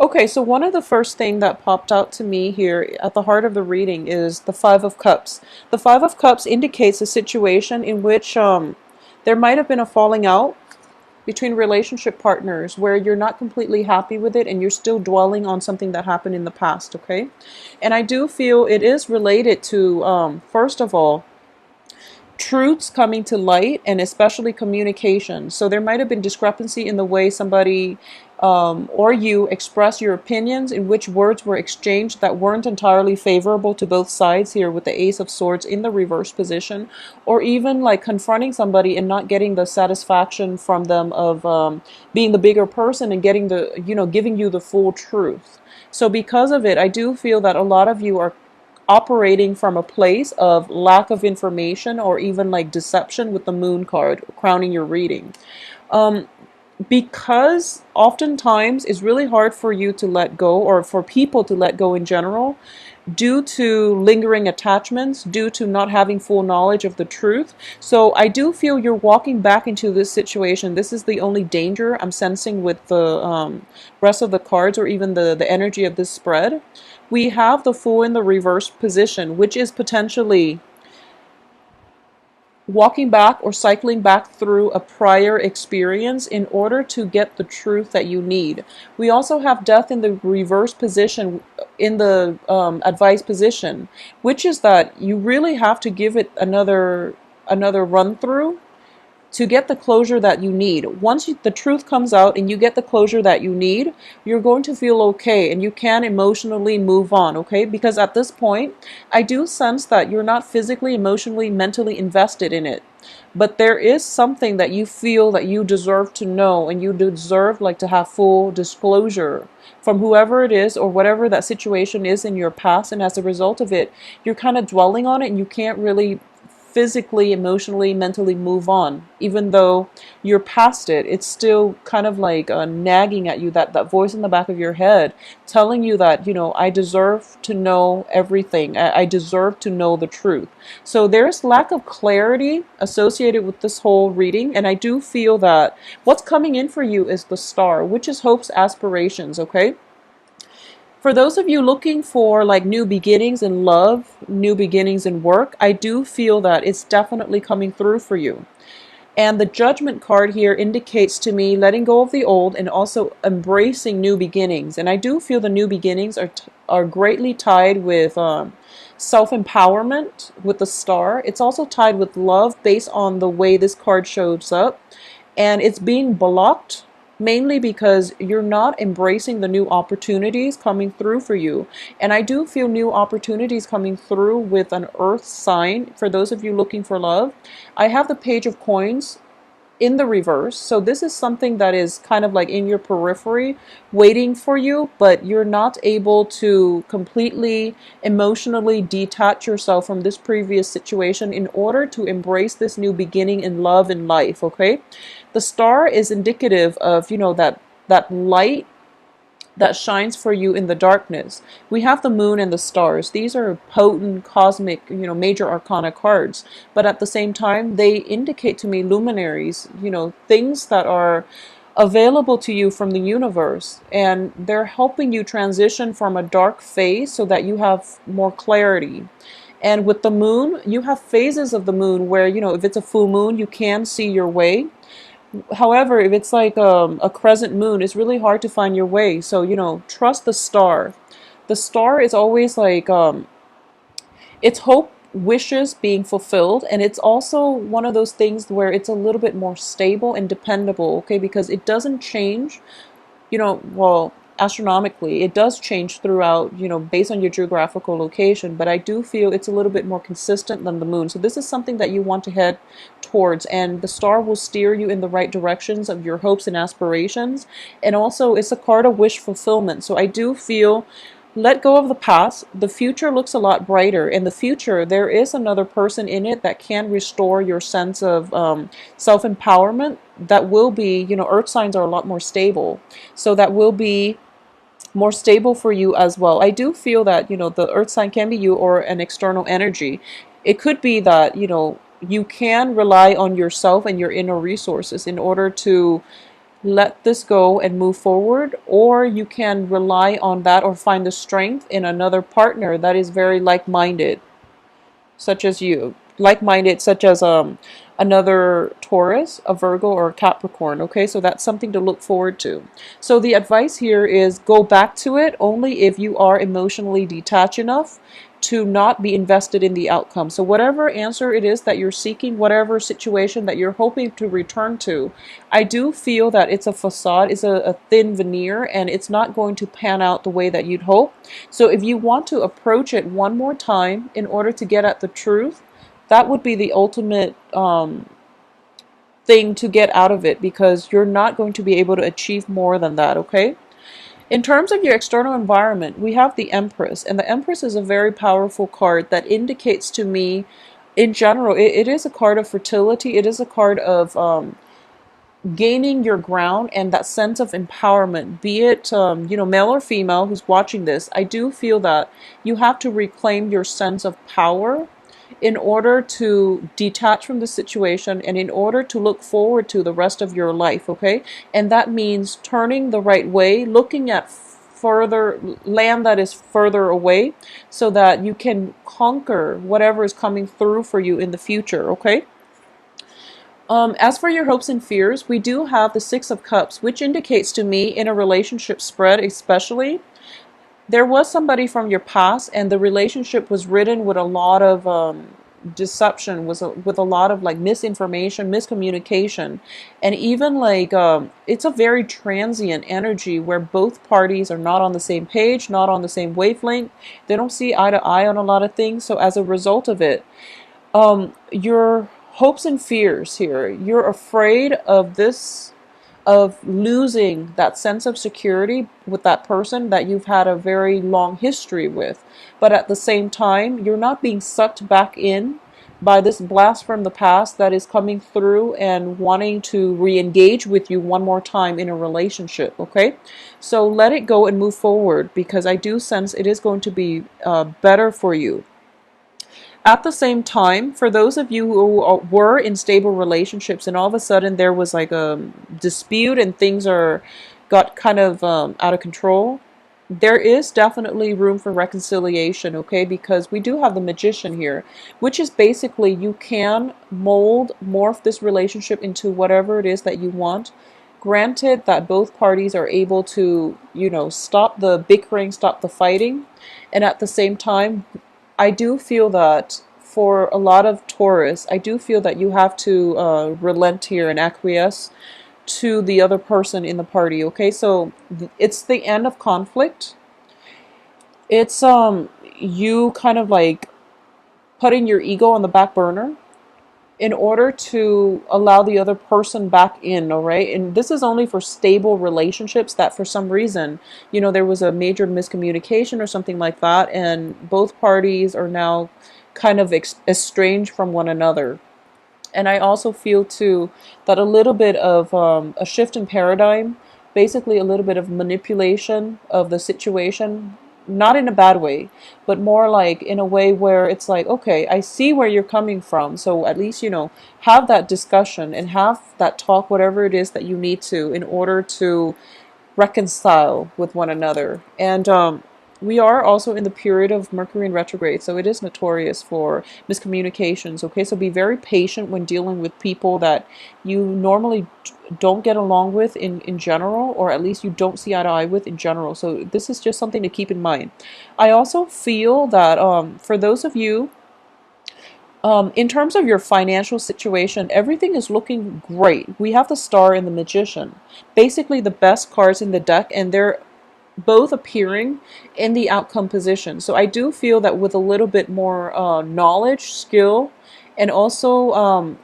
Okay, so one of the first thing that popped out to me here at the heart of the reading is the Five of Cups. The Five of Cups indicates a situation in which there might have been a falling out between relationship partners where you're not completely happy with it and you're still dwelling on something that happened in the past, okay? And I do feel it is related to, first of all, truths coming to light and especially communication. So there might have been discrepancy in the way somebody or you express your opinions, in which words were exchanged that weren't entirely favorable to both sides here with the Ace of Swords in the reverse position, or even like confronting somebody and not getting the satisfaction from them of being the bigger person and getting the, giving you the full truth. So because of it, I do feel that a lot of you are operating from a place of lack of information or even like deception with the moon card crowning your reading. Um, because oftentimes it's really hard for you to let go or for people to let go in general due to lingering attachments, due to not having full knowledge of the truth. So I do feel you're walking back into this situation. This is the only danger I'm sensing with the rest of the cards or even the energy of this spread. We have the Fool in the reverse position, which is potentially walking back or cycling back through a prior experience in order to get the truth that you need. We also have Death in the reverse position in the advice position, which is that you really have to give it another run through to get the closure that you need. Once the truth comes out and you get the closure that you need, you're going to feel okay and you can emotionally move on, okay? Because at this point, I do sense that you're not physically, emotionally, mentally invested in it. But there is something that you feel that you deserve to know and you deserve like to have full disclosure from whoever it is or whatever that situation is in your past, and as a result of it, you're kind of dwelling on it and you can't really physically, emotionally, mentally move on. Even though you're past it, it's still kind of like nagging at you, that voice in the back of your head telling you that, I deserve to know everything. I deserve to know the truth. So there's lack of clarity associated with this whole reading. And I do feel that what's coming in for you is the Star, which is hope's aspirations, okay? For those of you looking for like new beginnings in love, new beginnings in work, I do feel that it's definitely coming through for you. And the Judgment card here indicates to me letting go of the old and also embracing new beginnings. And I do feel the new beginnings are greatly tied with self-empowerment with the Star. It's also tied with love based on the way this card shows up. And it's being blocked mainly because you're not embracing the new opportunities coming through for you. And I do feel new opportunities coming through with an earth sign for those of you looking for love. I have the Page of Coins in the reverse. So this is something that is kind of like in your periphery waiting for you, but you're not able to completely emotionally detach yourself from this previous situation in order to embrace this new beginning in love and life, okay? The Star is indicative of, that light that shines for you in the darkness. We have the Moon and the stars. These are potent cosmic, major arcana cards. But at the same time, they indicate to me luminaries, things that are available to you from the universe. And they're helping you transition from a dark phase so that you have more clarity. And with the Moon, you have phases of the Moon where, if it's a full moon, you can see your way. However, if it's like a crescent moon, it's really hard to find your way. So, trust the Star. The Star is always like, it's hope, wishes being fulfilled. And it's also one of those things where it's a little bit more stable and dependable, okay? Because it doesn't change, well, astronomically, it does change throughout, based on your geographical location, but I do feel it's a little bit more consistent than the moon. So this is something that you want to head towards, and the Star will steer you in the right directions of your hopes and aspirations. And also, it's a card of wish fulfillment. So I do feel let go of the past. The future looks a lot brighter. In the future, there is another person in it that can restore your sense of self-empowerment. That will be, earth signs are a lot more stable. So that will be more stable for you as well. I do feel that, the earth sign can be you or an external energy. It could be that, you can rely on yourself and your inner resources in order to let this go and move forward, or you can rely on that or find the strength in another partner that is very like-minded, such as you, like-minded, such as another Taurus, a Virgo, or a Capricorn. Okay, so that's something to look forward to. So the advice here is go back to it only if you are emotionally detached enough to not be invested in the outcome. So whatever answer it is that you're seeking, whatever situation that you're hoping to return to, I do feel that it's a facade, it's a thin veneer, and it's not going to pan out the way that you'd hope. So if you want to approach it one more time in order to get at the truth, that would be the ultimate thing to get out of it, because you're not going to be able to achieve more than that, okay? In terms of your external environment, we have the Empress, and the Empress is a very powerful card that indicates to me, in general, it is a card of fertility. It is a card of gaining your ground and that sense of empowerment, be it male or female who's watching this. I do feel that you have to reclaim your sense of power in order to detach from the situation and in order to look forward to the rest of your life, okay? And that means turning the right way, looking at further land that is further away so that you can conquer whatever is coming through for you in the future, okay? As for your hopes and fears, we do have the Six of Cups, which indicates to me, in a relationship spread especially, there was somebody from your past and the relationship was ridden with a lot of deception, with a lot of like misinformation, miscommunication, and even like it's a very transient energy where both parties are not on the same page, not on the same wavelength. They don't see eye to eye on a lot of things. So as a result of it, your hopes and fears here, you're afraid of this, of losing that sense of security with that person that you've had a very long history with. But at the same time, you're not being sucked back in by this blast from the past that is coming through and wanting to re-engage with you one more time in a relationship, okay? So let it go and move forward, because I do sense it is going to be better for you. At the same time, for those of you who were in stable relationships and all of a sudden there was like a dispute and things are got kind of out of control, there is definitely room for reconciliation, okay? Because we do have the Magician here, which is basically you can mold, morph this relationship into whatever it is that you want. Granted that both parties are able to, stop the bickering, stop the fighting, and at the same time, I do feel that for a lot of Taurus, I do feel that you have to relent here and acquiesce to the other person in the party. Okay, so it's the end of conflict. It's you kind of like putting your ego on the back burner in order to allow the other person back in, all right? And this is only for stable relationships that for some reason, there was a major miscommunication or something like that, and both parties are now kind of estranged from one another. And I also feel too that a little bit of a shift in paradigm, basically a little bit of manipulation of the situation, not in a bad way, but more like in a way where it's like, okay, I see where you're coming from. So at least, have that discussion and have that talk, whatever it is that you need to, in order to reconcile with one another. And we are also in the period of Mercury in retrograde, so it is notorious for miscommunications. Okay, so be very patient when dealing with people that you normally don't get along with in general, or at least you don't see eye to eye with in general. So this is just something to keep in mind. I also feel that for those of you, in terms of your financial situation, everything is looking great. We have the Star and the Magician, basically the best cards in the deck, and they're both appearing in the outcome position. So I do feel that with a little bit more knowledge, skill, and also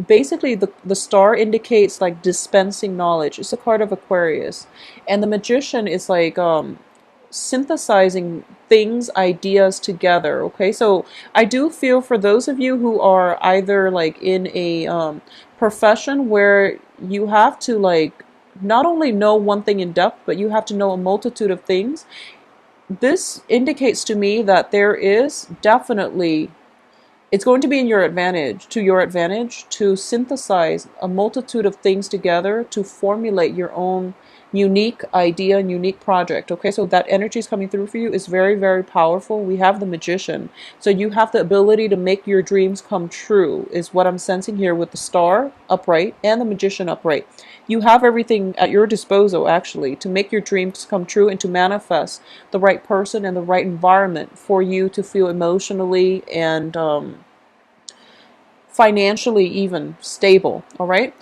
basically the Star indicates like dispensing knowledge. It's a card of Aquarius, and the Magician is like synthesizing things, ideas together. Okay, so I do feel for those of you who are either like in a profession where you have to like not only know one thing in depth, but you have to know a multitude of things. This indicates to me that there is definitely It's going to be in your advantage, to synthesize a multitude of things together to formulate your own unique idea and unique project. Okay, so that energy is coming through for you is very, very powerful. We have the magician. So you have the ability to make your dreams come true, is what I'm sensing here with the star upright and the magician upright. You have everything at your disposal, actually, to make your dreams come true and to manifest the right person and the right environment for you to feel emotionally and financially even stable. All right.